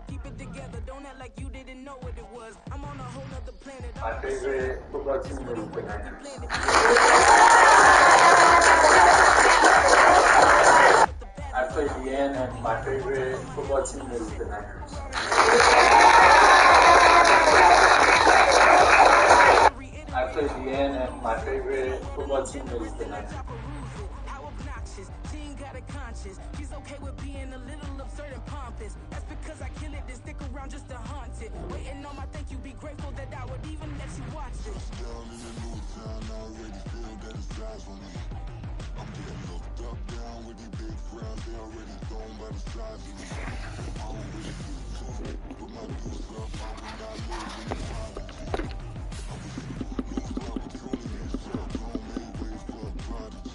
Keep it together, don't act like you didn't know what it was. I'm on a whole nother planet. My favorite football team is the Niners. I played the end, and my favorite football team is the Niners. I played the end, and my favorite football team is the Niners. She's okay with being a little absurd and pompous. That's because I kill it, then stick around just to haunt it. Waiting on my thank you, be grateful that I would even let you watch it. Down in the new town, I already feel that it's time for me. I'm getting looked up, down with these big crowds, they already thrown by the sides of me. I don't really feel too, but my dudes up, I will not lose in the prodigy. I wish you lose the opportunity to sell, don't make ways for a prodigy.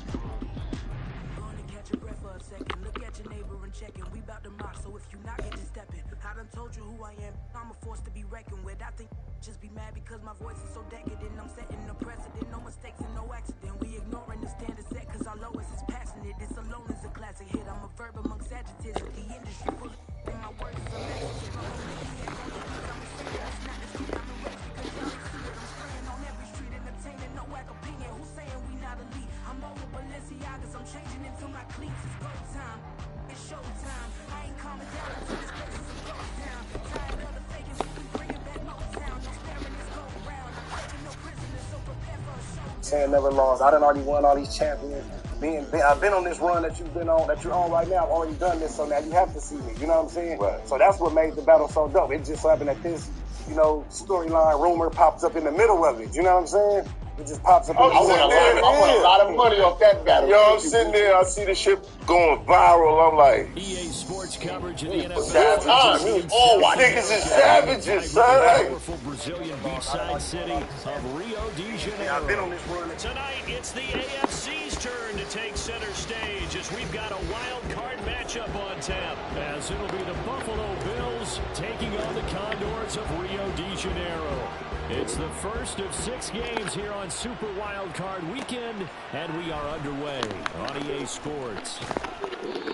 Second, look at your neighbor and check in. We bout to mock, so if you not get to step in. I done told you who I am. I'm a force to be reckoned with. I think just be mad because my voice is so decadent. I'm setting a precedent, no mistakes and no accident. We ignoring the standard set cause our lowest is passionate. This alone is a classic hit. I'm a verb amongst adjectives. The industry full of and my words is a message. I'm a maniac on the beat. I'm a singer. It's not the street. I'm a rap because y'all ain't see it. I'm spraying on every street. Entertaining, no whack opinion. Who's saying we not elite? I'm over Balenciagas. I'm changing into my cleats. It's go time. It's showtime. I ain't calming down until this place is a ghost town. Tired of the faking, so we bringing back Motown. No staring this go around. I'm taking no prisoners, so prepare for a show. Saying never lost. I done already won all these champions. I've been on this run that you've been on, that you're on right now. I've already done this, so now you have to see me. You know what I'm saying? Right. So that's what made the battle so dope. It just so happened that this, storyline rumor pops up in the middle of it. You know what I'm saying? It just pops up. I won a lot of money off that battle. Yo, I'm sitting there, I see the shit going viral. I'm like, EA Sports coverage of the NFL. That's time. All niggas is savages, son. Powerful Brazilian beachside city of Rio de Janeiro. I've been on this run. Tonight, it's the AFC's turn to take center stage as we've got a wild card matchup on tap. As it'll be the Buffalo Bills taking on the Condors of Rio de Janeiro. It's the first of 6 games here on Super Wild Card Weekend, and we are underway on EA Sports.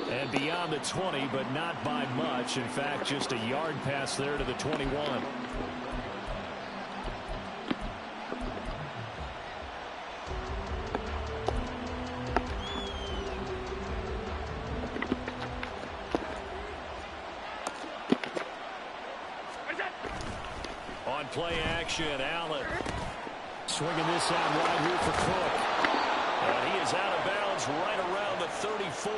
And beyond the 20, but not by much. In fact, just a yard pass there to the 21. On play action, Allen swinging this out wide here for Cook. And he is out of bounds right around the 34.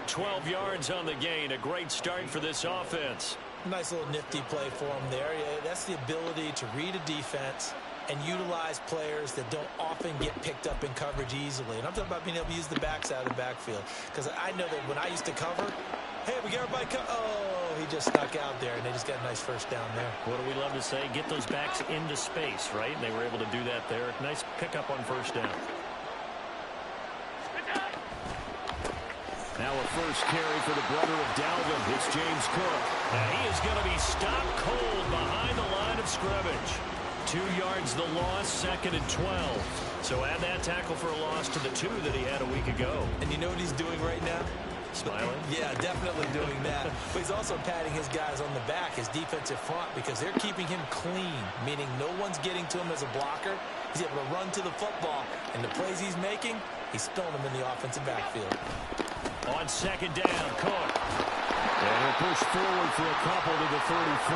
12 yards on the gain. A great start for this offense. Nice little nifty play for him there. That's the ability to read a defense and utilize players that don't often get picked up in coverage easily. And I'm talking about being able to use the backside of the backfield. Because I know that when I used to cover, hey, we got everybody he just snuck out there, and they just got a nice first down there. What do we love to say? Get those backs into space, right? And they were able to do that there. Nice pickup on first down. Now a first carry for the brother of Dalvin. It's James Cook. And he is going to be stopped cold behind the line of scrimmage. 2 yards the loss, 2nd and 12. So add that tackle for a loss to the 2 that he had a week ago. And you know what he's doing right now? Smiling? Yeah, definitely doing that. But he's also patting his guys on the back, his defensive front, because they're keeping him clean, meaning no one's getting to him as a blocker. He's able to run to the football, and the plays he's making, he's throwing them in the offensive backfield. On 2nd down, Cook. And he'll push forward for a couple to the 34.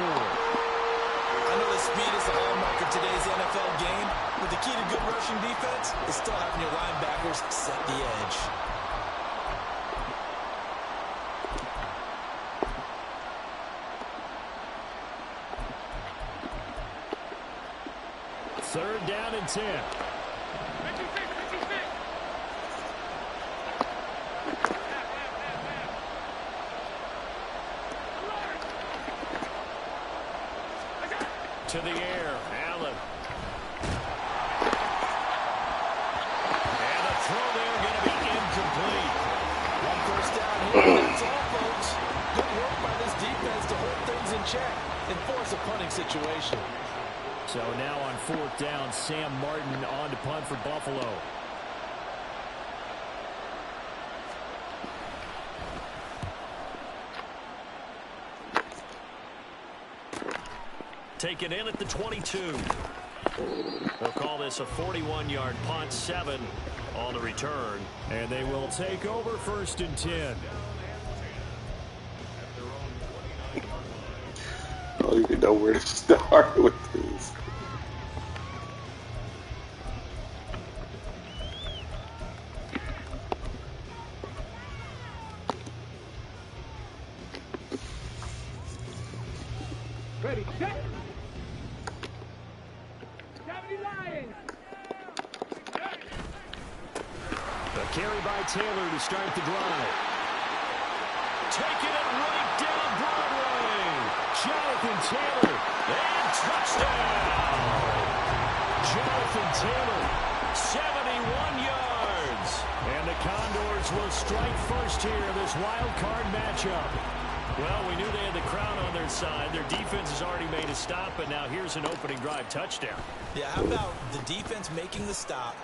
I know the speed is the hallmark of today's NFL game, but the key to good rushing defense is still having your linebackers set the edge. Third down and 10. To the air, Allen. And the throw there going to be incomplete. One first down here, that's all, folks. Good work by this defense to hold things in check and force a punting situation. So now on 4th down, Sam Martin on to punt for Buffalo. taken in at the 22. They'll call this a 41-yard punt, 7 on the return. And they will take over 1st and 10. I don't even know where to start with this. Ready, set. 70 Lions. A carry by Taylor to start the drive. Taking it right down Broadway. Jonathan Taylor, and touchdown! Jonathan Taylor, 71 yards. And the Condors will strike first here in this wild card matchup. Well, we knew they had the crowd on their side. Their defense has already made a stop, but now here's an opening drive touchdown. Yeah, how about the defense making the stop,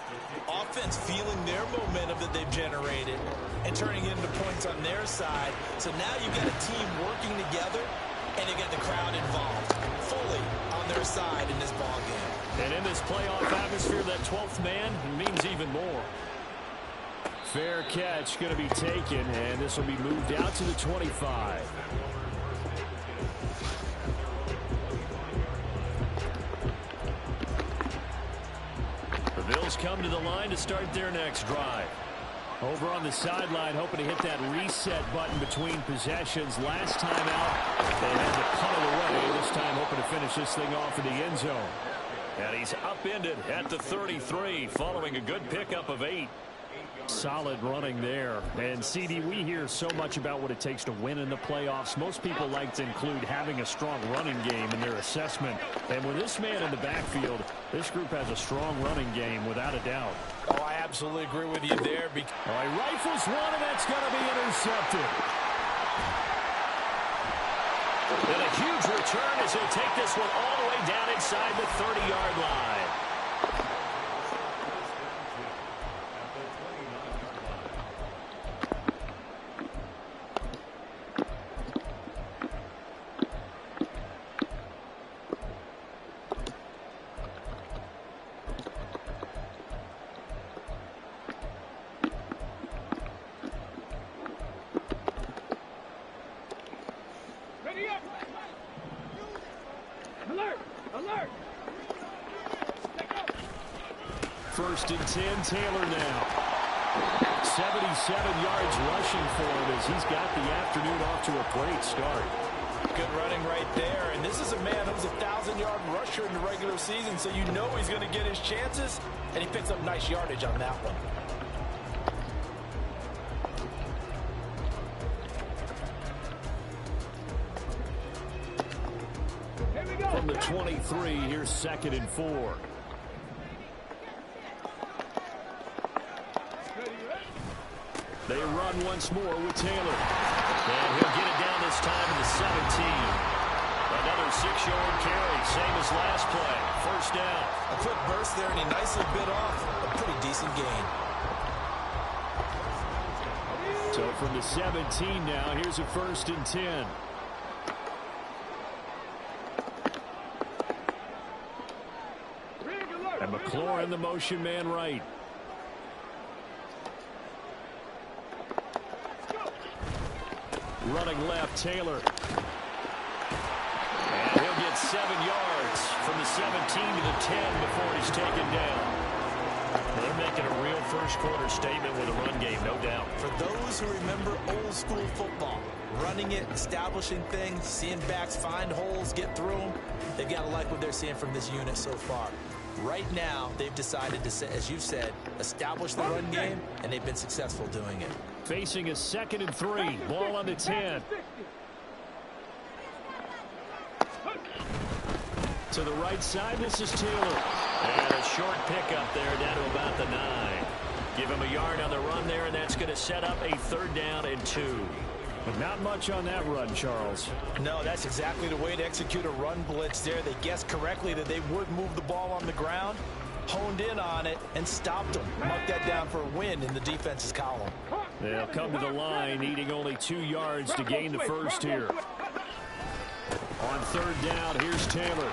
offense feeling their momentum that they've generated, and turning it into points on their side. So now you've got a team working together, and you got the crowd involved, fully on their side in this ballgame. And in this playoff atmosphere, that 12th man means even more. Fair catch going to be taken, and this will be moved out to the 25. The Bills come to the line to start their next drive. Over on the sideline, hoping to hit that reset button between possessions. Last time out, they had to punt it away. This time, hoping to finish this thing off in the end zone. And he's upended at the 33, following a good pickup of 8. Solid running there. And, CD, we hear so much about what it takes to win in the playoffs. Most people like to include having a strong running game in their assessment. And with this man in the backfield, this group has a strong running game without a doubt. Oh, I absolutely agree with you there. All right, rifles one, and that's going to be intercepted. And a huge return as he'll take this one all the way down inside the 30-yard line. First and 10, Taylor now. 77 yards rushing for him as he's got the afternoon off to a great start. Good running right there. And this is a man who's a 1,000-yard rusher in the regular season, so you know he's going to get his chances, and he picks up nice yardage on that one. From the 23, here's 2nd and 4. They run once more with Taylor. And he'll get it down this time in the 17. Another 6-yard carry, same as last play. First down. A quick burst there, and he nicely bit off a pretty decent gain. So from the 17 now, here's a 1st and 10. And McLaurin, the motion man right. Running left, Taylor. And he'll get 7 yards from the 17 to the 10 before he's taken down. They're making a real first-quarter statement with a run game, no doubt. For those who remember old-school football, running it, establishing things, seeing backs find holes, get through them, they've got to like what they're seeing from this unit so far. Right now, they've decided to, as you said, establish the run game, and they've been successful doing it. Facing a 2nd and 3. Ball on the 10. To the right side, this is Taylor. And a short pickup there down to about the 9. Give him a yard on the run there, and that's going to set up a 3rd down and 2. But not much on that run, Charles. No, that's exactly the way to execute a run blitz there. They guessed correctly that they would move the ball on the ground, honed in on it, and stopped them. Marked that down for a win in the defense's column. They'll come to the line, needing only 2 yards to gain the first here. On 3rd down, here's Taylor.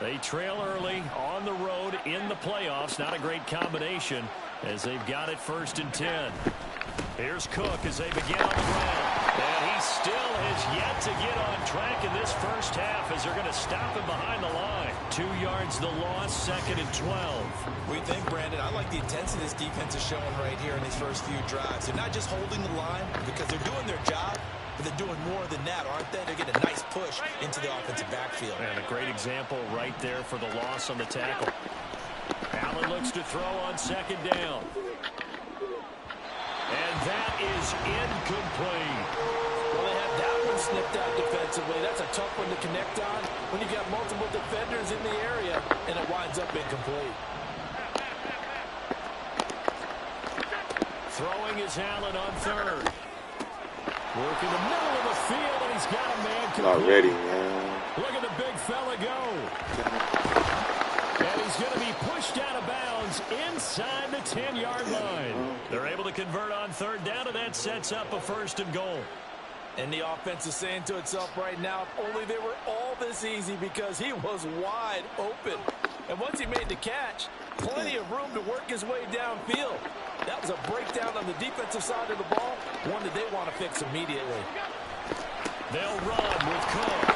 They trail early on the road in the playoffs. Not a great combination as they've got it 1st and 10. Here's Cook as they begin on the ground. And he still has yet to get on track in this first half as they're going to stop him behind the line. 2 yards the loss, 2nd and 12. We think, Brandon, I like the intensity this defense is showing right here in these first few drives. They're not just holding the line because they're doing their job, but they're doing more than that, aren't they? They're getting a nice push into the offensive backfield. And a great example right there for the loss on the tackle. Allen looks to throw on 2nd down. And that is incomplete. Well, they have that one snipped out defensively. That's a tough one to connect on when you got multiple defenders in the area, and it winds up incomplete. Throwing is Allen on 3rd. Working the middle of the field, and he's got a man complete. Not ready, man. Look at the big fella go. And he's going to be pushed out of bounds inside the 10-yard line. They're able to convert on 3rd down, and that sets up a 1st and goal. And the offense is saying to itself right now, if only they were all this easy, because he was wide open. And once he made the catch, plenty of room to work his way downfield. That was a breakdown on the defensive side of the ball, one that they want to fix immediately. They'll run with Cook.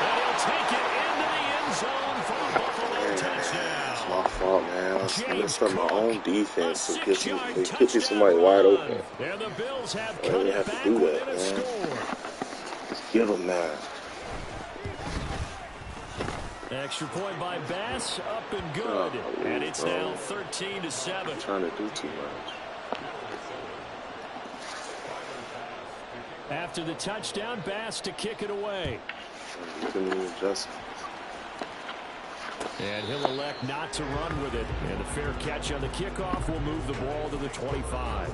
And he'll take it into the end zone for a Buffalo touchdown. It's my fault, man. I messed up my own defense to get somebody wide open. And the Bills have I didn't have to do that, man. Just give them that. Extra point by Bass, up and good. And it's now 13-7. I'm trying to do too much. After the touchdown, Bass to kick it away. And he'll elect not to run with it. And a fair catch on the kickoff will move the ball to the 25.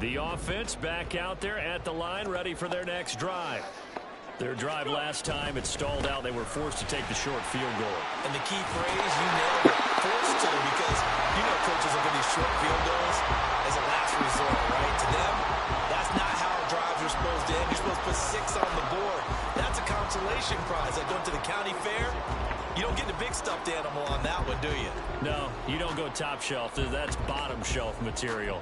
The offense back out there at the line, ready for their next drive. Their drive last time, it stalled out. They were forced to take the short field goal. And the key phrase, you nailed it, forced to, because you know coaches look at these short field goals as a last resort, right? To them, that's not how drives are supposed to end. You're supposed to put 6 on the board. That's a consolation prize. Like going to the county fair, you don't get the big stuffed animal on that one, do you? No, you don't go top shelf. That's bottom shelf material.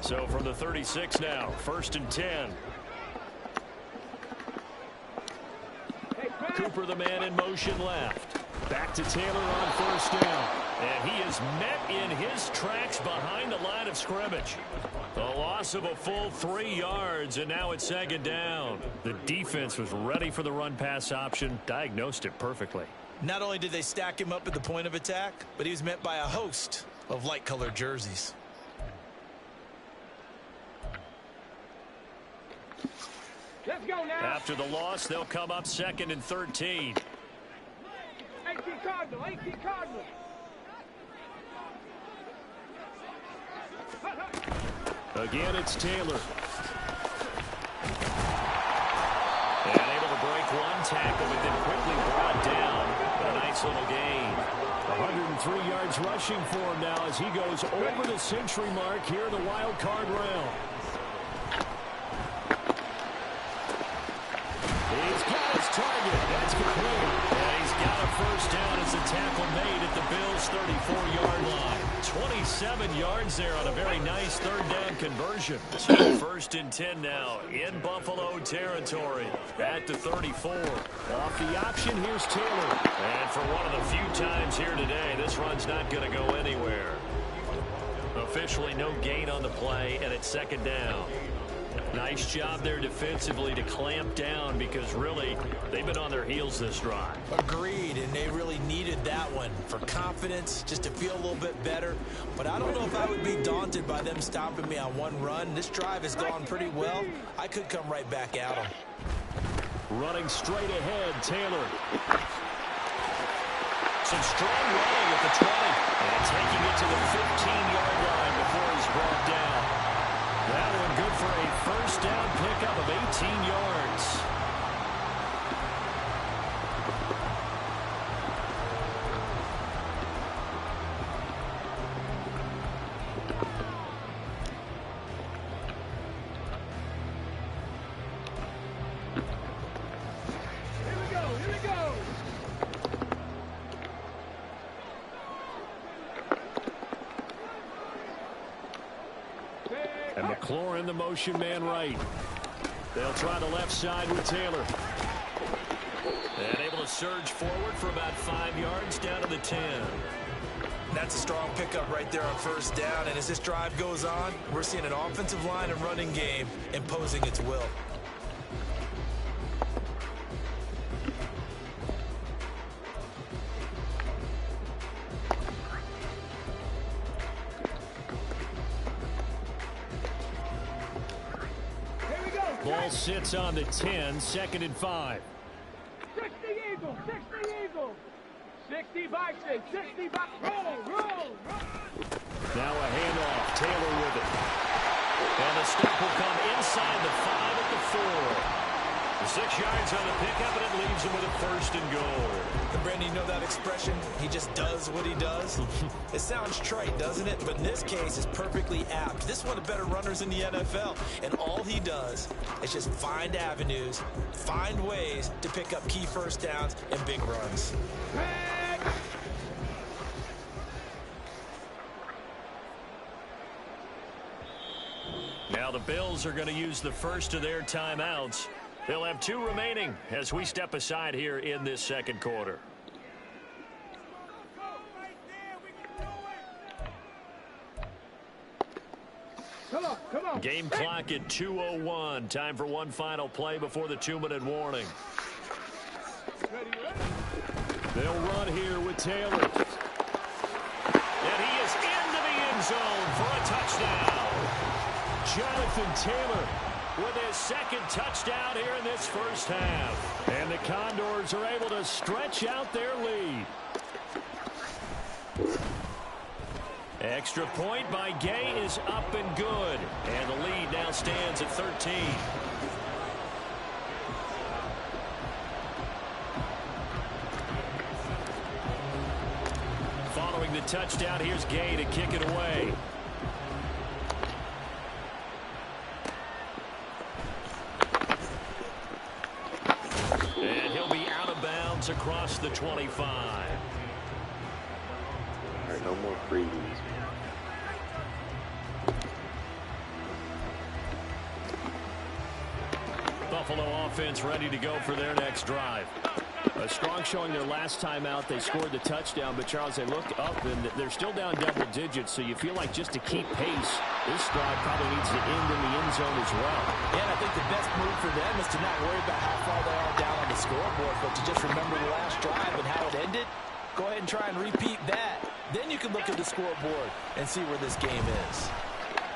So from the 36 now, 1st and 10. Cooper, the man in motion left. Back to Taylor on 1st down. And he is met in his tracks behind the line of scrimmage. A loss of a full 3 yards, and now it's 2nd down. The defense was ready for the run-pass option, diagnosed it perfectly. Not only did they stack him up at the point of attack, but he was met by a host of light-colored jerseys. Let's go now. After the loss, they'll come up 2nd and 13. 18 Cardinal, 18 Cardinal. Again, it's Taylor. And able to break one tackle, but then quickly brought down. A nice little gain. 103 yards rushing for him now as he goes over the century mark here in the wild card round. He's got his target. That's complete. And he's got a 1st down as the tackle made at the Bills' 34-yard line. 27 yards there on a very nice 3rd down conversion. So 1st and 10 now in Buffalo territory at the 34. Off the option, here's Taylor. And for one of the few times here today, this run's not going to go anywhere. Officially no gain on the play, and it's 2nd down. Nice job there defensively to clamp down, because really they've been on their heels this drive. Agreed, and they really needed that one for confidence, just to feel a little bit better. But I don't know if I would be daunted by them stopping me on one run. This drive has gone pretty well. I could come right back at them. Running straight ahead, Taylor. Some strong running at the 20. And taking it to the 15-yard line before he's brought down. That one good for a first down pickup of 18 yards. And McLaurin, the motion man right. They'll try the left side with Taylor. And able to surge forward for about 5 yards down to the 10. That's a strong pickup right there on first down. And as this drive goes on, we're seeing an offensive line and running game imposing its will. Ball sits on the 10, 2nd and 5. 60 Eagles, 60 Eagles. 60 Vikings, 60 Vikings. Roll. Now a handoff. Taylor with it. And the stop will come inside the 5 at the 4. 6 yards on the pickup, and it leaves him with a 1st and goal. And Brandon, you know that expression? He just does what he does. It sounds trite, doesn't it? But in this case, it's perfectly apt. This is one of the better runners in the NFL. And all he does is just find avenues, find ways to pick up key first downs and big runs. Now the Bills are going to use the first of their timeouts. They'll have 2 remaining as we step aside here in this 2nd quarter. Come on. Game clock at 2:01. Time for one final play before the 2-minute warning. They'll run here with Taylor. And he is into the end zone for a touchdown. Jonathan Taylor with his 2nd touchdown here in this first half. And the Condors are able to stretch out their lead. Extra point by Gay is up and good. And the lead now stands at 13. Following the touchdown, here's Gay to kick it away. And he'll be out of bounds across the 25. All right, no more freebies. Buffalo offense ready to go for their next drive. A strong showing their last time out. They scored the touchdown, but Charles, they look up and they're still down double digits, so you feel like just to keep pace, this drive probably needs to end in the end zone as well. Yeah, and I think the best move for them is to not worry about how far they are down on the scoreboard, but to just remember the last drive and how it ended. Go ahead and try and repeat that. Then you can look at the scoreboard and see where this game is.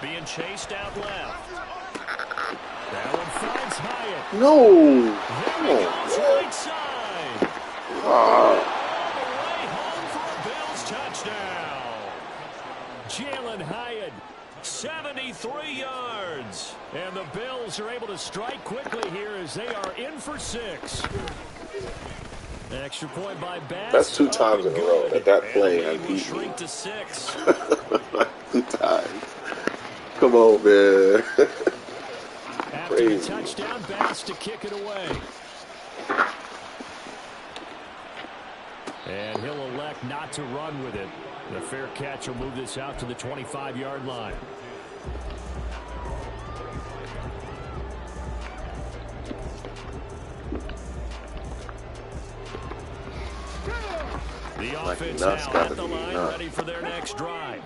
Being chased out left. That one finds Hyatt. No. There he goes right side. All the way home for a Bills touchdown. Jalen Hyatt, 73 yards. And the Bills are able to strike quickly here as they are in for 6. Extra point by Bass. That's 2 times in a row that play I beat shrink me. to 6. 2 times. Come on, man. After the touchdown, Bass to kick it away. And he'll elect not to run with it. The fair catch will move this out to the 25-yard line. The offense now at the line, ready for their next drive.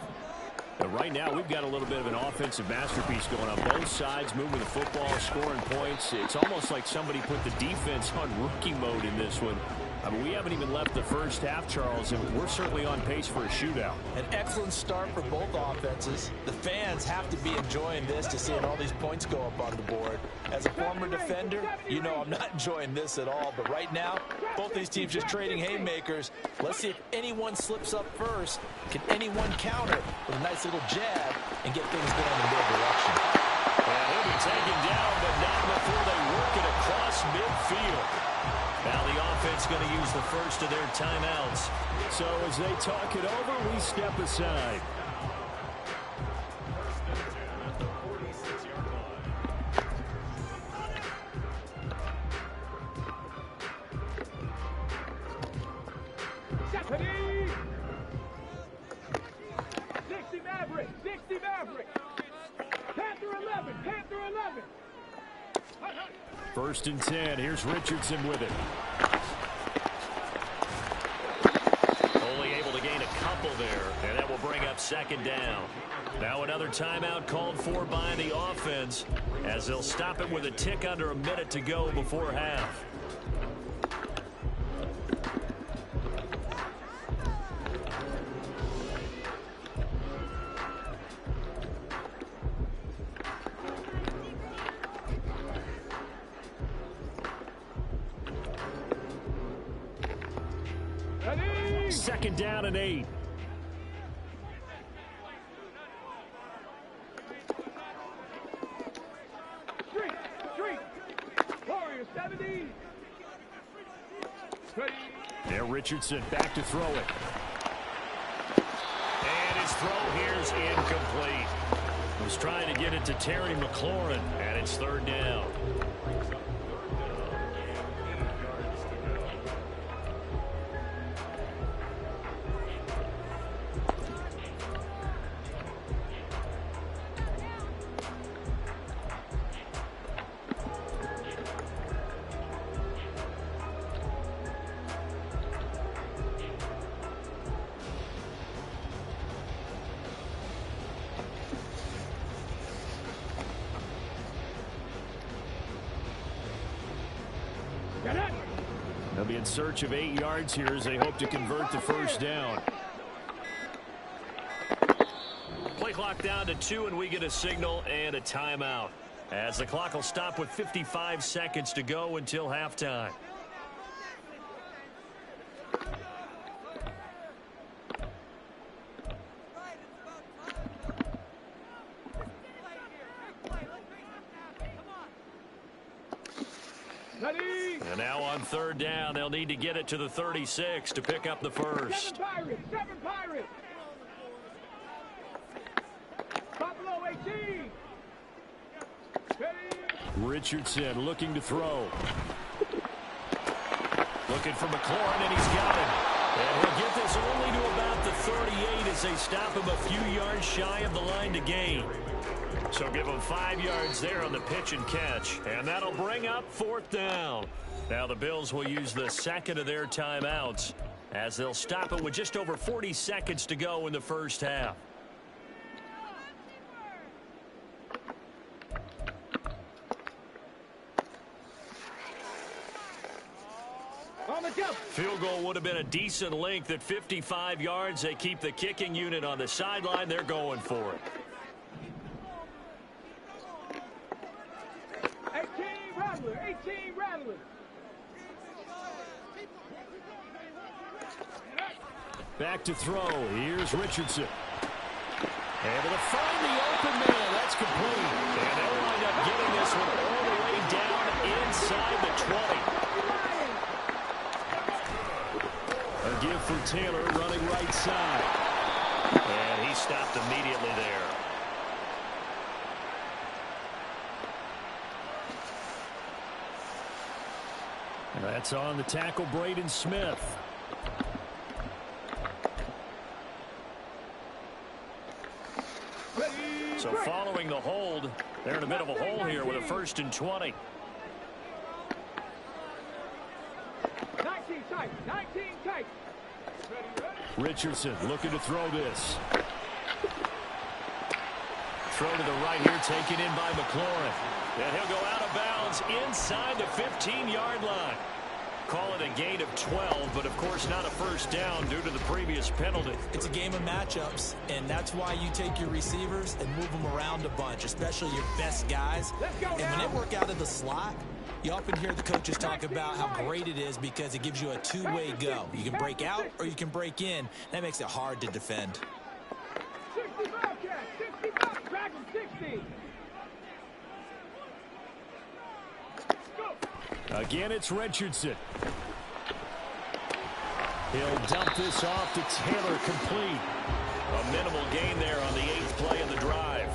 But right now, we've got a little bit of an offensive masterpiece going on. Both sides moving the football, scoring points. It's almost like somebody put the defense on rookie mode in this one. I mean, we haven't even left the first half, Charles, and we're certainly on pace for a shootout. An excellent start for both offenses. The fans have to be enjoying this to seeing all these points go up on the board. As a former defender, you know I'm not enjoying this at all. But right now, both these teams just trading haymakers. Let's see if anyone slips up first. Can anyone counter with a nice little jab and get things going in their direction? And he'll be taken down, but not before they work it across midfield. Now the offense going to use the first of their timeouts. So as they talk it over, we step aside. Stephanie! 60 Maverick! 60 Maverick! Panther 11! Panther 11! First and 10. Here's Richardson with it. Only able to gain a couple there, and that will bring up second down. Now another timeout called for by the offense as they'll stop it with a tick under a minute to go before half. Second down and 8. Street! Warriors 70! There Richardson back to throw it. And his throw here's incomplete. Was trying to get it to Terry McLaurin, and it's third down. They'll be in search of 8 yards here as they hope to convert the first down. Play clock down to 2, and we get a signal and a timeout. As the clock will stop with 55 seconds to go until halftime. And now on third down, they'll need to get it to the 36 to pick up the first. 7 Pirates! Buffalo 18! Richardson looking to throw. Looking for McLaurin, and he's got it. And he'll get this only to about the 38 as they stop him a few yards shy of the line to gain. So give him 5 yards there on the pitch and catch. And that'll bring up fourth down. Now the Bills will use the second of their timeouts as they'll stop it with just over 40 seconds to go in the first half. Field goal would have been a decent length at 55 yards. They keep the kicking unit on the sideline. They're going for it. 18 Rattler. Back to throw. Here's Richardson. Able to find the open man. That's complete. And they'll wind up getting this one all the way down inside the 20. A give for Taylor running right side. And he stopped immediately there. And that's on the tackle, Braden Smith. So following the hold, they're in a bit of a hole here with a 1st and 20. 19 tight. Richardson looking to throw this. Throw to the right here, taken in by McLaurin. And he'll go out of bounds inside the 15-yard line. call it a gain of 12, but of course not a first down due to the previous penalty. It's a game of matchups, and that's why you take your receivers and move them around a bunch, especially your best guys. And when they work out of the slot, you often hear the coaches talk about how great it is because it gives you a two-way go. You can break out or you can break in. That makes it hard to defend. 65 catch, 65, drag him 60. Again, it's Richardson. He'll dump this off to Taylor, complete. A minimal gain there on the 8th play of the drive.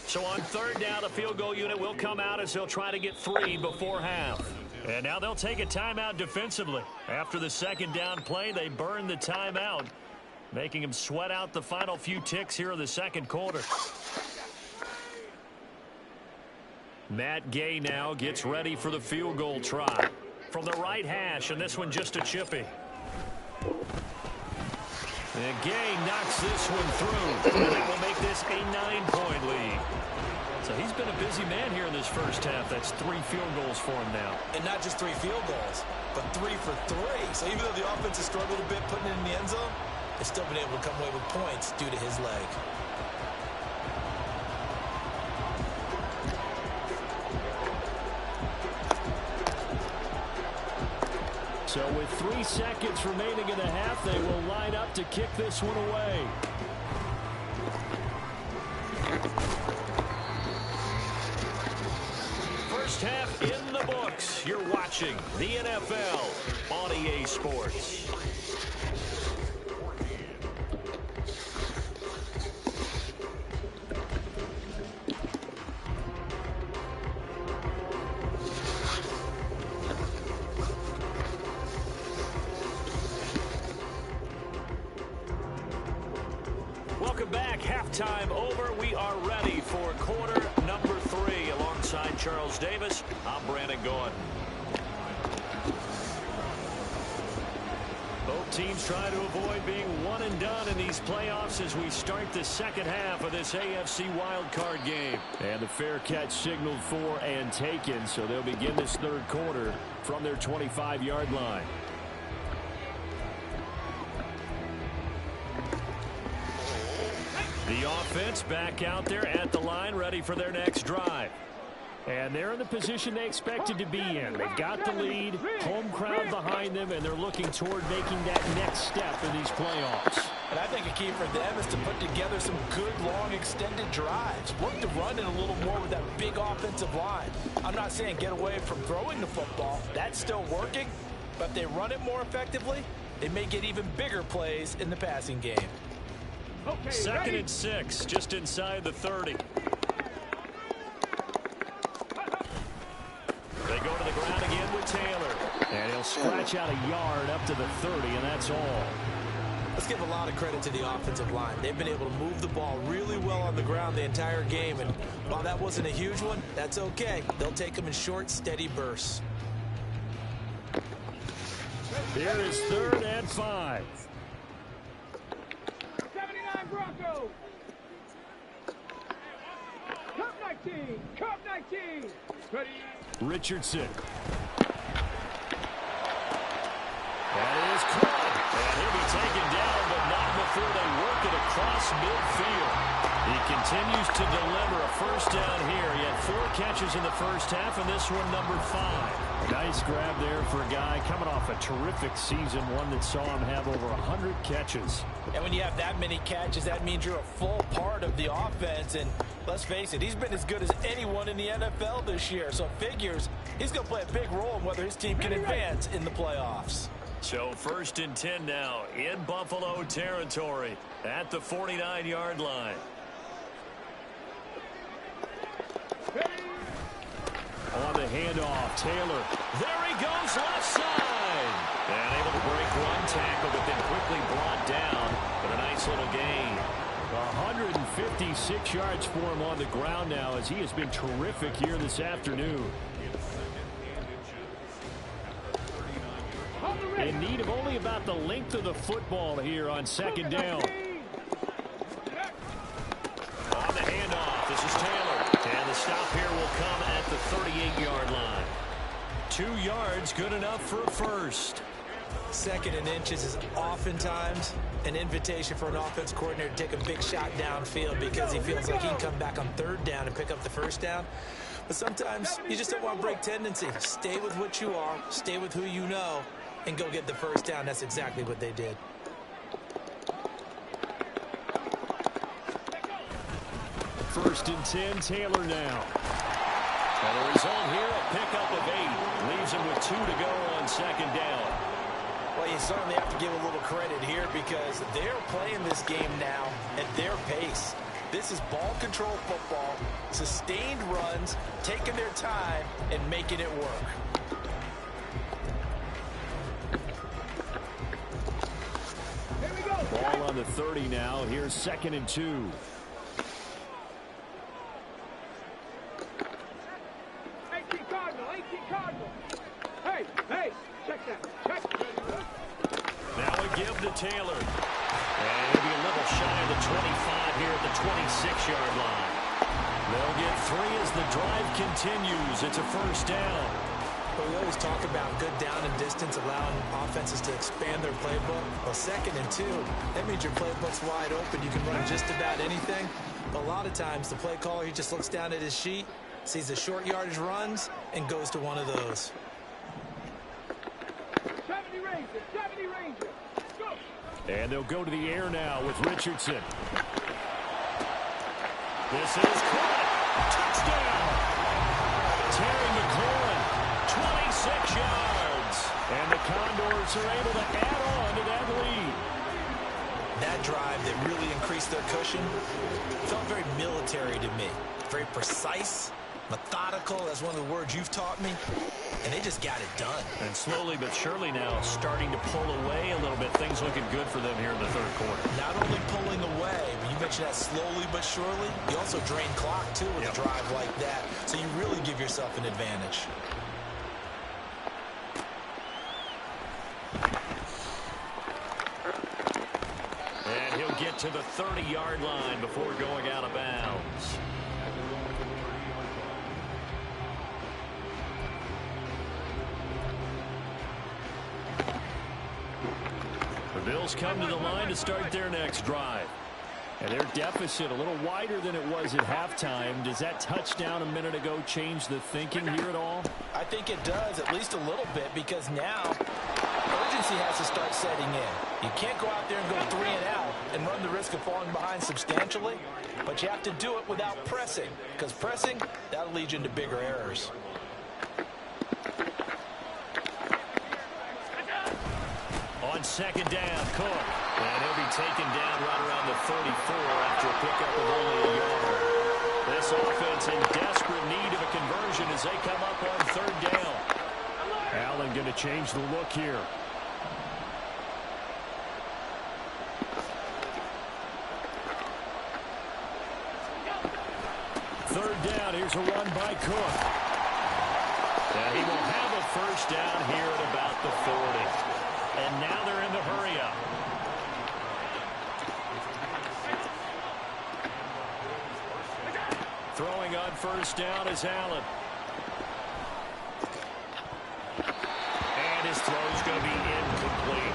So on third down, the field goal unit will come out as they'll try to get 3 before half. And now they'll take a timeout defensively. After the second down play, they burn the timeout, making them sweat out the final few ticks here in the second quarter. Matt Gay now gets ready for the field goal try. From the right hash, and this one just a chippy. And Gay knocks this one through. And that will make this a 9-point lead. So he's been a busy man here in this first half. That's 3 field goals for him now. And not just 3 field goals, but 3 for 3. So even though the offense has struggled a bit putting it in the end zone, they've still been able to come away with points due to his leg. So with 3 seconds remaining in the half, they will line up to kick this one away. First half in the books. You're watching the NFL on EA Sports. Welcome back. Halftime over. We are ready for quarter number 3. Alongside Charles Davis, I'm Brandon Gaudin. Both teams try to avoid being one and done in these playoffs as we start the second half of this AFC wildcard game. And the fair catch signaled for and taken, so they'll begin this third quarter from their 25-yard line. The offense back out there at the line, ready for their next drive. And they're in the position they expected to be in. They've got the lead, home crowd behind them, and they're looking toward making that next step in these playoffs. And I think a key for them is to put together some good, long, extended drives. Work the run in a little more with that big offensive line. I'm not saying get away from throwing the football. That's still working. But if they run it more effectively, they may get even bigger plays in the passing game. Okay, Second and 6, just inside the 30. They go to the ground again with Taylor. And he'll scratch out a yard up to the 30, and that's all. Let's give a lot of credit to the offensive line. They've been able to move the ball really well on the ground the entire game. And while that wasn't a huge one, that's okay. They'll take them in short, steady bursts. Here is 3rd and 5. 79 Broncos. Cup 19. Cup 19. Ready. Richardson. That is caught. And he'll be taken down, but not before they work it across midfield. He continues to deliver a first down here. He had 4 catches in the first half, and this one number 5. Nice grab there for a guy coming off a terrific season, one that saw him have over 100 catches. And when you have that many catches, that means you're a full part of the offense. And let's face it, he's been as good as anyone in the NFL this year. So it figures he's going to play a big role in whether his team can advance in the playoffs. So 1st and 10 now in Buffalo territory at the 49-yard line. On the handoff, Taylor. There he goes, left side. And able to break one tackle, but then quickly brought down. But a nice little gain. 156 yards for him on the ground now, as he has been terrific here this afternoon. In need of only about the length of the football here on second down. On the handoff, this is Taylor. And the stop here will come at the 38-yard line. 2 yards, good enough for a first. 2nd and inches is oftentimes an invitation for an offense coordinator to take a big shot downfield because he feels like he can come back on 3rd down and pick up the first down. But sometimes you just don't want to break tendency. Stay with what you are, stay with who you know, and go get the first down. That's exactly what they did. First and 10, Taylor now. And the result here, a pickup of 8. Leaves him with 2 to go on second down. Well, you certainly have to give a little credit here because they're playing this game now at their pace. This is ball control football, sustained runs, taking their time, and making it work. Ball on the 30 now. Here's 2nd and 2. Hey, check that. Now a give to Taylor. And he'll be a little shy of the 25 here at the 26-yard line. They'll get 3 as the drive continues. It's a first down. But we always talk about good down and distance, allowing offenses to expand their playbook. Well, 2nd and 2, that means your playbook's wide open. You can run just about anything. But a lot of times, the play caller, he just looks down at his sheet, sees the short yardage runs, and goes to one of those. 70 Ranger. Go. And they'll go to the air now with Richardson. This is caught. Touchdown. Terry McLaurin, 26 yards. And the Condors are able to add on to that lead. That drive that really increased their cushion felt very military to me. Very precise, methodical. That's one of the words you've taught me. And they just got it done. And slowly but surely now starting to pull away a little bit. Things looking good for them here in the 3rd quarter. Not only pulling away, but you mentioned that slowly but surely. You also drain clock, too, with a drive like that. So you really give yourself an advantage. And he'll get to the 30-yard line before going out of bounds. The Bills come to the line to start their next drive. And their deficit a little wider than it was at halftime. Does that touchdown a minute ago change the thinking here at all? I think it does, at least a little bit, because now urgency has to start setting in. You can't go out there and go 3 and out and run the risk of falling behind substantially, but you have to do it without pressing, because pressing, that'll lead you into bigger errors. On second down, Cook. And he'll be taken down right around the 34 after a pickup of only a yard. This offense in desperate need of a conversion as they come up on 3rd down. Allen going to change the look here. Third down, here's a run by Cook. And he will have a first down here at about the 40. And now they're in the hurry-up. Throwing on first down is Allen. And his throw's going to be incomplete.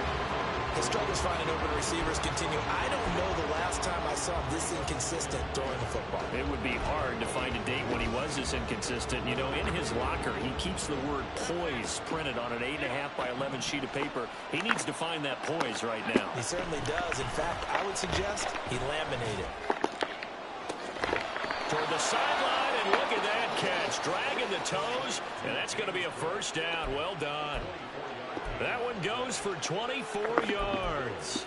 His struggles finding open receivers continue. I don't know the last time I saw him this inconsistent throwing the football. It would be hard to find a date when he was this inconsistent. You know, in his locker, he keeps the word poise printed on an 8.5 by 11 sheet of paper. He needs to find that poise right now. He certainly does. In fact, I would suggest he laminated. Toward the sideline, and look at that catch. Dragging the toes, and that's going to be a first down. Well done. That one goes for 24 yards.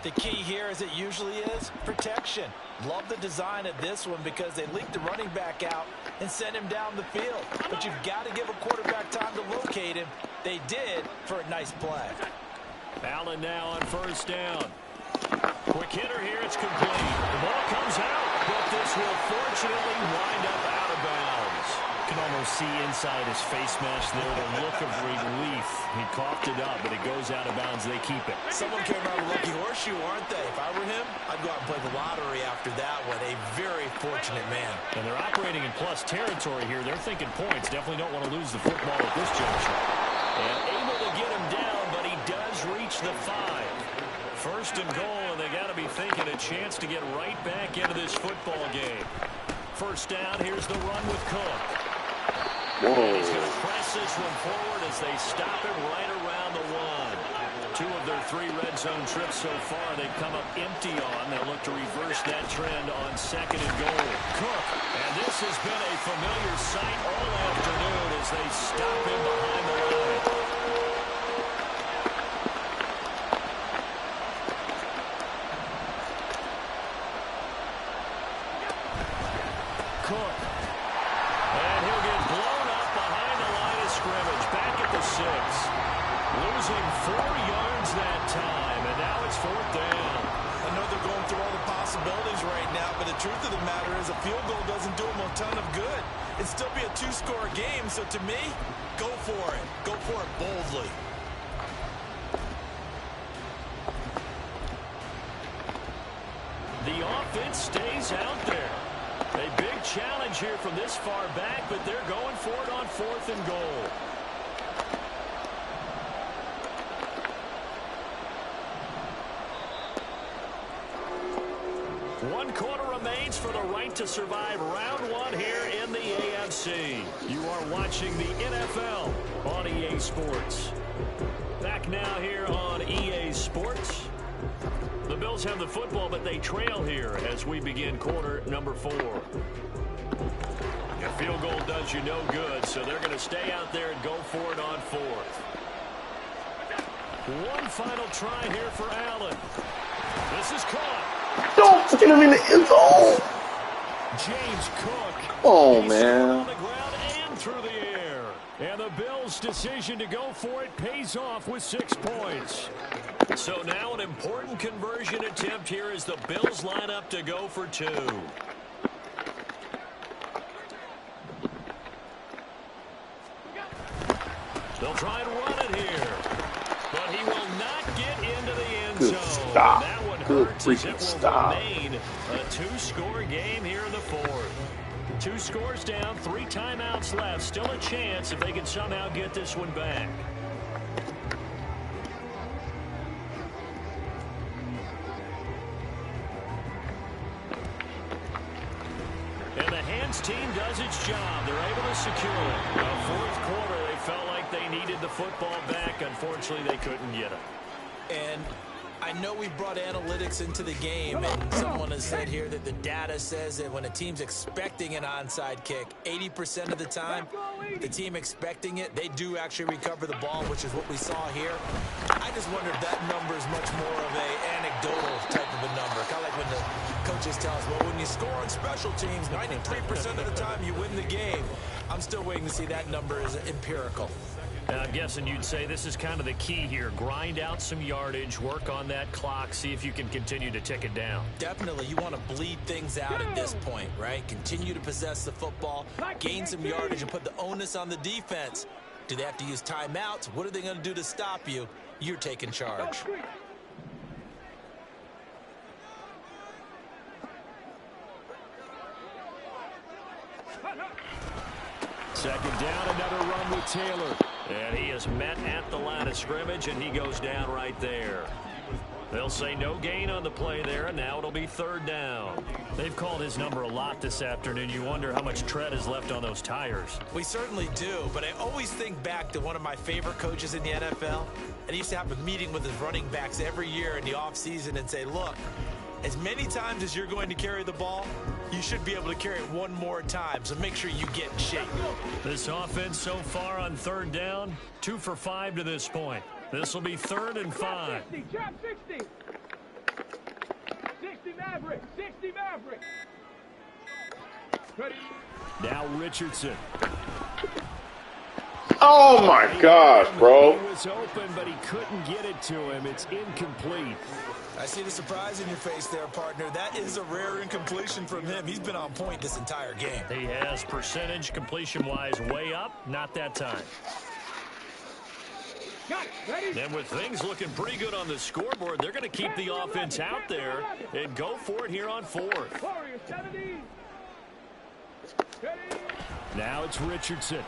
The key here, as it usually is, protection. Love the design of this one because they leaked the running back out and sent him down the field. But you've got to give a quarterback time to locate him. They did for a nice play. Allen now on first down. Quick hitter here. It's complete. The ball comes out, but this will fortunately wind up out of bounds. You can almost see inside his face mask there the look of relief. He coughed it up, but it goes out of bounds. They keep it. Someone came out of a lucky horseshoe, aren't they? If I were him, I'd go out and play the lottery after that one. A very fortunate man. And they're operating in plus territory here. They're thinking points. Definitely don't want to lose the football at this juncture. And able to get him down, but he does reach the 5. First and goal, and they got to be thinking a chance to get right back into this football game. First down, here's the run with Cook. And he's going to press this one forward as they stop him right around the 1. 2 of their 3 red zone trips so far, they've come up empty on. They'll look to reverse that trend on second and goal. Cook, and this has been a familiar sight all afternoon as they stop him behind the line. Cook. And he'll get blown up behind the line of scrimmage. Back at the 6. Losing 4 yards that time, and now it's 4th down. I know they're going through all the possibilities right now, but the truth of the matter is a field goal doesn't do them a ton of good. It'd still be a 2-score game, so to me, go for it. Go for it boldly. The offense stays out there. A big challenge here from this far back, but they're going for it on 4th and goal. One quarter remains for the right to survive round 1 here in the AFC. You are watching the NFL on EA Sports. Back now here on EA Sports. The Bills have the football, but they trail here as we begin quarter number 4. A field goal does you no good, so they're going to stay out there and go for it on 4th. One final try here for Allen. This is caught. Don't get him in the end zone. James Cook. Oh, man. On the ground and through the air. And the Bills' decision to go for it pays off with 6 points. So now an important conversion attempt here as the Bills line up to go for 2. They'll try and run it here. But he will not get into the end zone. Good stop. That one Good hurts freaking as it will stop. remain a 2-score game here in the 4th. 2 scores down, 3 timeouts left. Still a chance if they can somehow get this one back. And the hands team does its job. They're able to secure it. The 4th quarter, they felt like they needed the football back. Unfortunately, they couldn't get it. And I know we brought analytics into the game, and someone has said here that the data says that when a team's expecting an onside kick, 80% of the time, the team expecting it, they do actually recover the ball, which is what we saw here. I just wonder if that number is much more of an anecdotal type of a number. Kind of like when the coaches tell us, well, when you score on special teams, 93% of the time you win the game. I'm still waiting to see that number is empirical. I'm guessing you'd say this is kind of the key here. Grind out some yardage, work on that clock, see if you can continue to tick it down. Definitely. You want to bleed things out at this point, right? Continue to possess the football, gain some yardage, and put the onus on the defense. Do they have to use timeouts? What are they going to do to stop you? You're taking charge. Second down, another run with Taylor. And he is met at the line of scrimmage, and he goes down right there. They'll say no gain on the play there, and now it'll be 3rd down. They've called his number a lot this afternoon. You wonder how much tread is left on those tires. We certainly do, but I always think back to one of my favorite coaches in the NFL, and he used to have a meeting with his running backs every year in the offseason and say, look, as many times as you're going to carry the ball, you should be able to carry it one more time, so make sure you get in shape. This offense so far on 3rd down, 2 for 5 to this point. This will be 3rd and 5. 60, trap 60. 60 Maverick, 60 Maverick. Ready. Now Richardson. Oh, my gosh, bro. He was open, but he couldn't get it to him. It's incomplete. I see the surprise in your face there, partner. That is a rare incompletion from him. He's been on point this entire game. He has percentage completion-wise way up. Not that time. And with things looking pretty good on the scoreboard, they're going to keep the offense out there and go for it here on fourth. Now it's Richardson.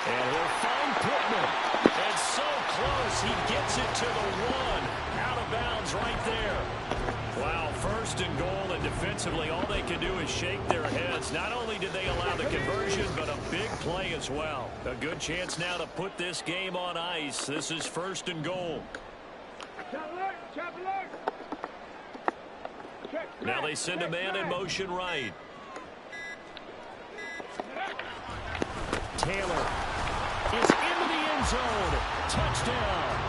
And he'll find Pittman. And so close, he gets it to the one. Out of bounds right there. Wow, first and goal, and defensively, all they can do is shake their heads. Not only did they allow the conversion, but a big play as well. A good chance now to put this game on ice. This is first and goal. Now they send a man in motion right. Taylor is into the end zone. Touchdown.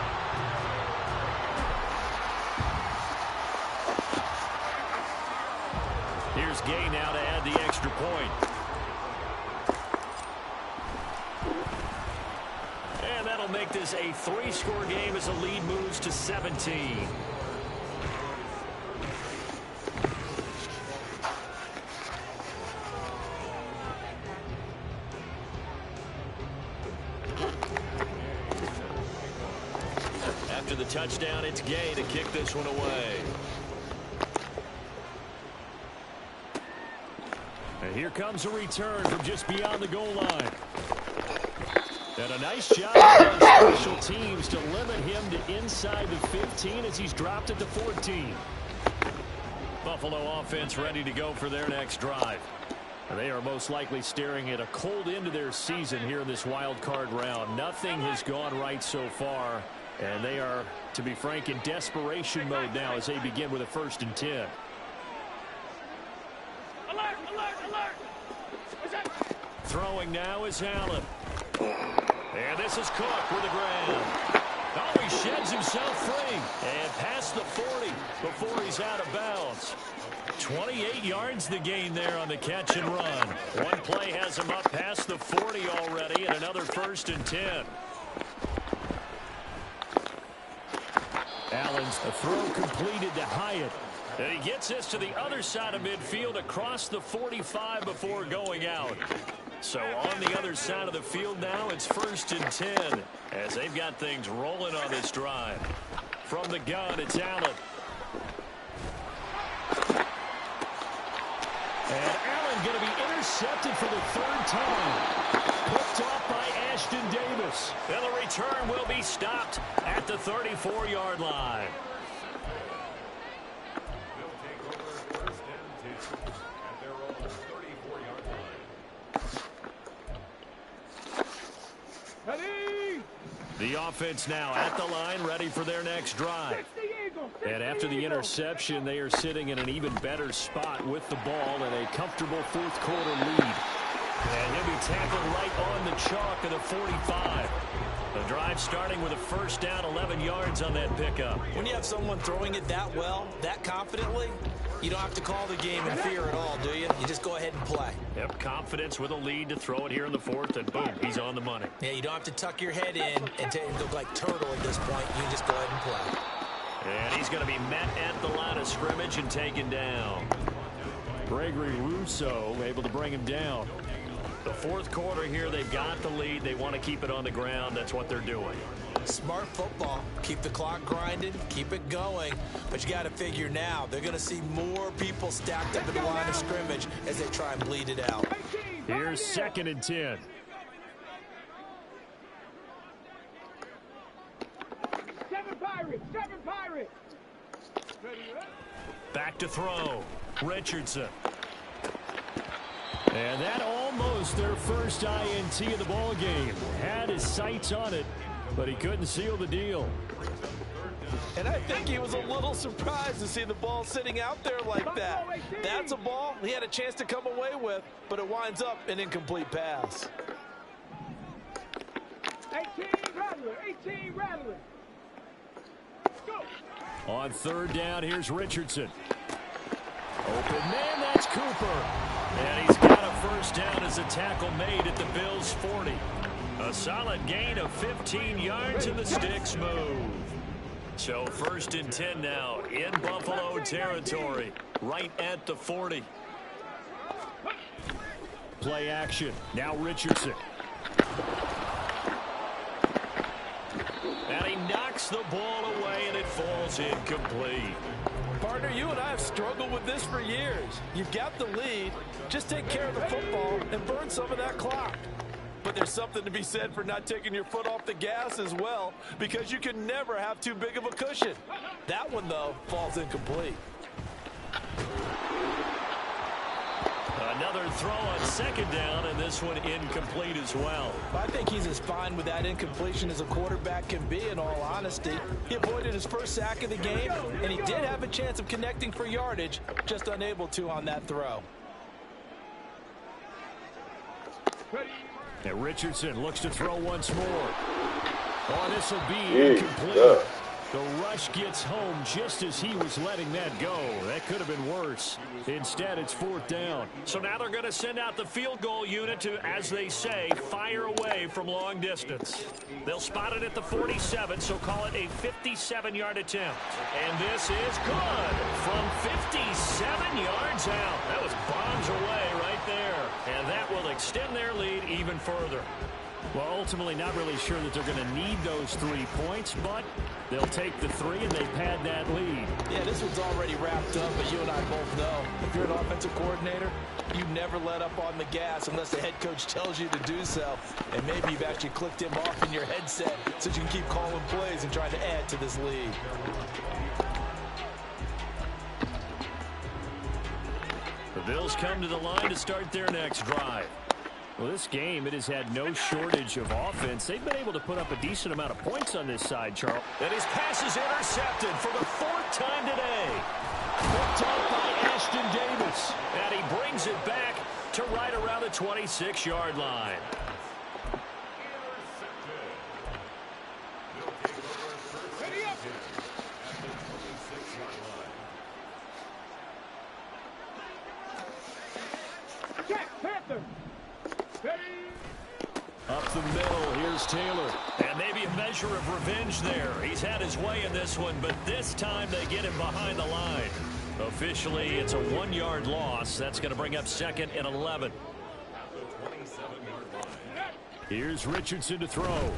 Here's Gay now to add the extra point. And that'll make this a 3-score game as the lead moves to 17. After the touchdown, it's Gay to kick this one away. And here comes a return from just beyond the goal line. And a nice job by special teams to limit him to inside the 15 as he's dropped it to 14. Buffalo offense ready to go for their next drive. And they are most likely staring at a cold end to their season here in this wild card round. Nothing has gone right so far. And they are, to be frank, in desperation mode now as they begin with a 1st and 10. Throwing now is Allen. And this is Cook with the ground. Oh, he sheds himself free. And past the 40 before he's out of bounds. 28 yards the gain there on the catch and run. One play has him up past the 40 already, and another 1st and 10. Allen's a throw completed to Hyatt. And he gets this to the other side of midfield across the 45 before going out. So on the other side of the field now, it's 1st and 10 as they've got things rolling on this drive. From the gun, it's Allen. And Allen going to be intercepted for the 3rd time. Picked off by Ashton Davis. And the return will be stopped at the 34-yard line. The offense now at the line, ready for their next drive. And after the interception, they are sitting in an even better spot with the ball and a comfortable 4th quarter lead. And he'll be tackled right on the chalk of the 45. The drive starting with a 1st down, 11 yards on that pickup. When you have someone throwing it that well, that confidently, you don't have to call the game in fear at all, do you? You just go ahead and play. Yep, confidence with a lead to throw it here in the 4th, and boom, he's on the money. Yeah, you don't have to tuck your head in and look like turtle at this point. You just go ahead and play. And he's going to be met at the line of scrimmage and taken down. Gregory Rousseau able to bring him down. The 4th quarter here, they've got the lead. They want to keep it on the ground. That's what they're doing. Smart football. Keep the clock grinding. Keep it going. But you got to figure now, they're going to see more people stacked up in the line of scrimmage as they try and bleed it out. Here's 2nd and 10. Seven Pirates. Back to throw. Richardson. And that almost their first INT of the ball game. Had his sights on it, but he couldn't seal the deal. And I think he was a little surprised to see the ball sitting out there like that. That's a ball he had a chance to come away with, but it winds up an incomplete pass. 18 Rattler. On 3rd down, here's Richardson. Open man, that's Cooper. And he's got a 1st First down is a tackle made at the Bills' 40. A solid gain of 15 yards and the sticks move. So 1st and 10 now in Buffalo territory, right at the 40. Play action. Now Richardson. And he knocks the ball away, and it falls incomplete. Partner, you and I have struggled with this for years. You've got the lead. Just take care of the football and burn some of that clock. But there's something to be said for not taking your foot off the gas as well, because you can never have too big of a cushion. That one, though, falls incomplete. Another throw on 2nd down, and this one incomplete as well. I think he's as fine with that incompletion as a quarterback can be, in all honesty. He avoided his first sack of the game, and he did have a chance of connecting for yardage, just unable to on that throw. And Richardson looks to throw once more. Oh, this will be incomplete. The rush gets home just as he was letting that go. That could have been worse. Instead, it's 4th down. So now they're going to send out the field goal unit to, as they say, fire away from long distance. They'll spot it at the 47, so call it a 57-yard attempt. And this is good from 57 yards out. That was bombs away right there. And that will extend their lead even further. Well, ultimately not really sure that they're going to need those 3 points, but they'll take the 3 and they pad that lead. Yeah, this one's already wrapped up, but you and I both know if you're an offensive coordinator, you never let up on the gas unless the head coach tells you to do so. And maybe you've actually clicked him off in your headset so you can keep calling plays and trying to add to this lead. The Bills come to the line to start their next drive. Well, this game, it has had no shortage of offense. They've been able to put up a decent amount of points on this side, Charles. And his pass is intercepted for the 4th time today. Picked up by Ashton Davis. And he brings it back to right around the 26-yard line. Up the middle, here's Taylor. And maybe a measure of revenge there. He's had his way in this one, but this time they get him behind the line. Officially, it's a 1-yard loss. That's going to bring up 2nd and 11. Here's Richardson to throw.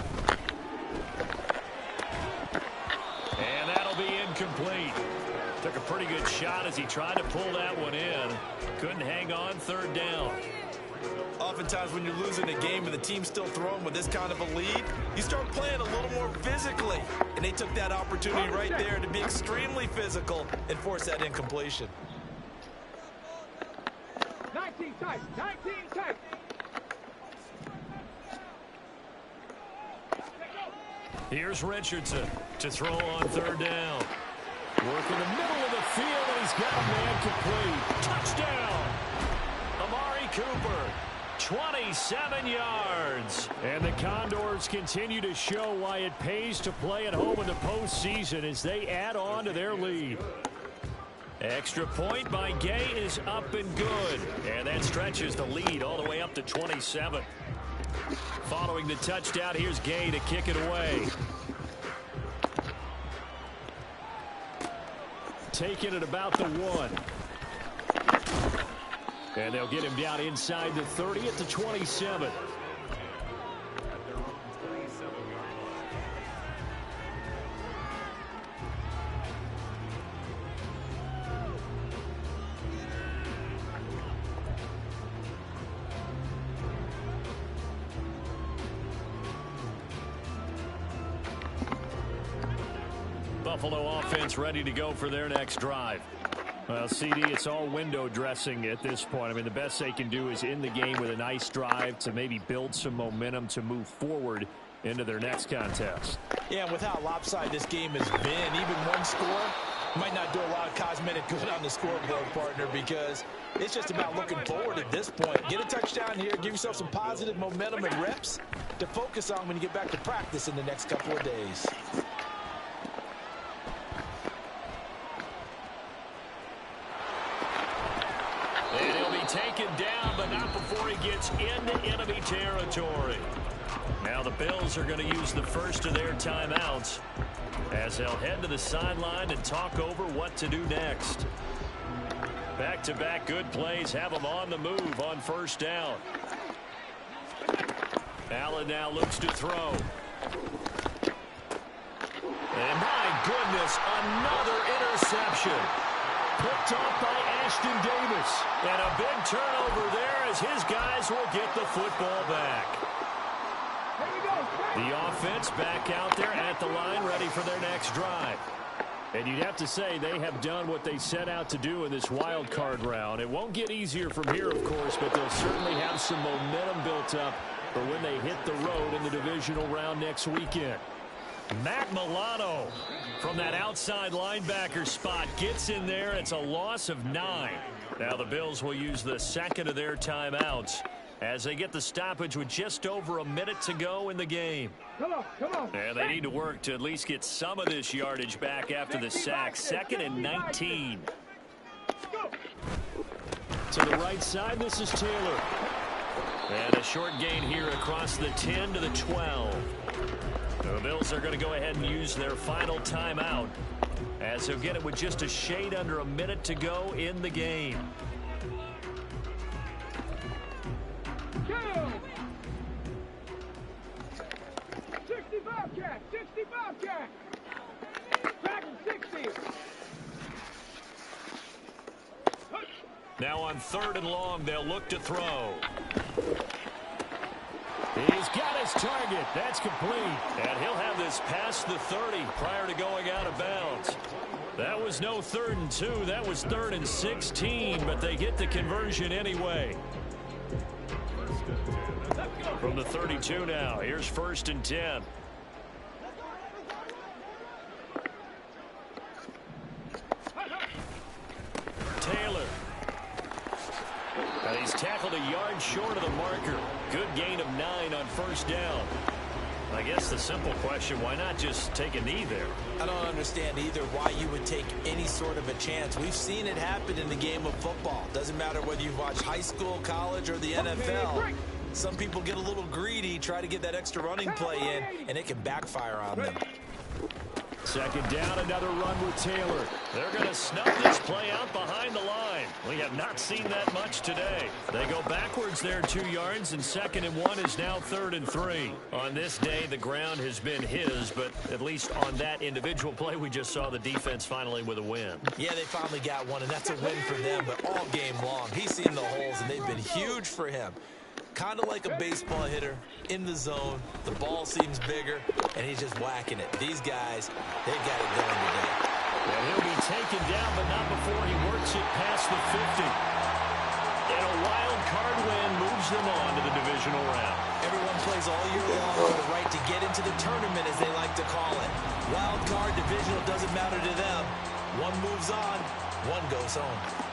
And that'll be incomplete. Took a pretty good shot as he tried to pull that one in. Couldn't hang on 3rd down. Oftentimes when you're losing a game and the team's still throwing with this kind of a lead, you start playing a little more physically. And they took that opportunity right there to be extremely physical and force that incompletion. 19 tight, 19 tight. Here's Richardson to throw on 3rd down. Work in the middle of the field, and he's got a man complete. Touchdown! Amari Cooper, 27 yards. And the Condors continue to show why it pays to play at home in the postseason as they add on to their lead. Extra point by Gay is up and good. And that stretches the lead all the way up to 27. Following the touchdown, here's Gay to kick it away. Taking it about the 1. And they'll get him down inside the 30 at the 27. Buffalo offense ready to go for their next drive. Well, CD, it's all window dressing at this point. I mean, the best they can do is in the game with a nice drive to maybe build some momentum to move forward into their next contest. Yeah, and with how lopsided this game has been, even one score might not do a lot of cosmetic good on the scoreboard, partner, because it's just about looking forward at this point. Get a touchdown here, give yourself some positive momentum and reps to focus on when you get back to practice in the next couple of days. And he'll be taken down, but not before he gets into enemy territory. Now the Bills are going to use the first of their timeouts as they'll head to the sideline and talk over what to do next. Back-to-back good plays have them on the move on first down. Allen now looks to throw. And my goodness, another interception. Picked off by Ashton Davis. And a big turnover there as his guys will get the football back. The offense back out there at the line, ready for their next drive. And you'd have to say they have done what they set out to do in this wild card round. It won't get easier from here, of course, but they'll certainly have some momentum built up for when they hit the road in the divisional round next weekend. Matt Milano from that outside linebacker spot gets in there. It's a loss of 9. Now the Bills will use the second of their timeouts as they get the stoppage with just over a minute to go in the game. Come on. And they need to work to at least get some of this yardage back after the sack. 2nd and 19. To the right side, this is Taylor. And a short gain here across the 10 to the 12. The Bills are going to go ahead and use their final timeout as they'll get it with just a shade under a minute to go in the game. Go! 65 cat! 65 cat! Back in 60! Now on 3rd and long, they'll look to throw. He's got his target. That's complete. And he'll have this past the 30 prior to going out of bounds. That was no 3rd and 2. That was 3rd and 16, but they get the conversion anyway. From the 32 now, here's 1st and 10. Taylor. And he's tackled a yard short of the marker. Good gain of 9 on 1st down. I guess the simple question, why not just take a knee there? I don't understand either why you would take any sort of a chance. We've seen it happen in the game of football. Doesn't matter whether you've watched high school, college, or the NFL. Some people get a little greedy, try to get that extra running play in, and it can backfire on them. 2nd down, another run with Taylor. They're going to snuff this play out behind the line. We have not seen that much today. They go backwards there 2 yards, and 2nd and 1 is now 3rd and 3. On this day, the ground has been his, but at least on that individual play, we just saw the defense finally with a win. Yeah, they finally got one, and that's a win for them, but all game long, he's seen the holes, and they've been huge for him. Kind of like a baseball hitter in the zone. The ball seems bigger, and he's just whacking it. These guys, they've got it going today. And he'll be taken down, but not before he works it past the 50. And a wild card win moves them on to the divisional round. Everyone plays all year long for the right to get into the tournament, as they like to call it. Wild card, divisional, doesn't matter to them. One moves on, one goes home.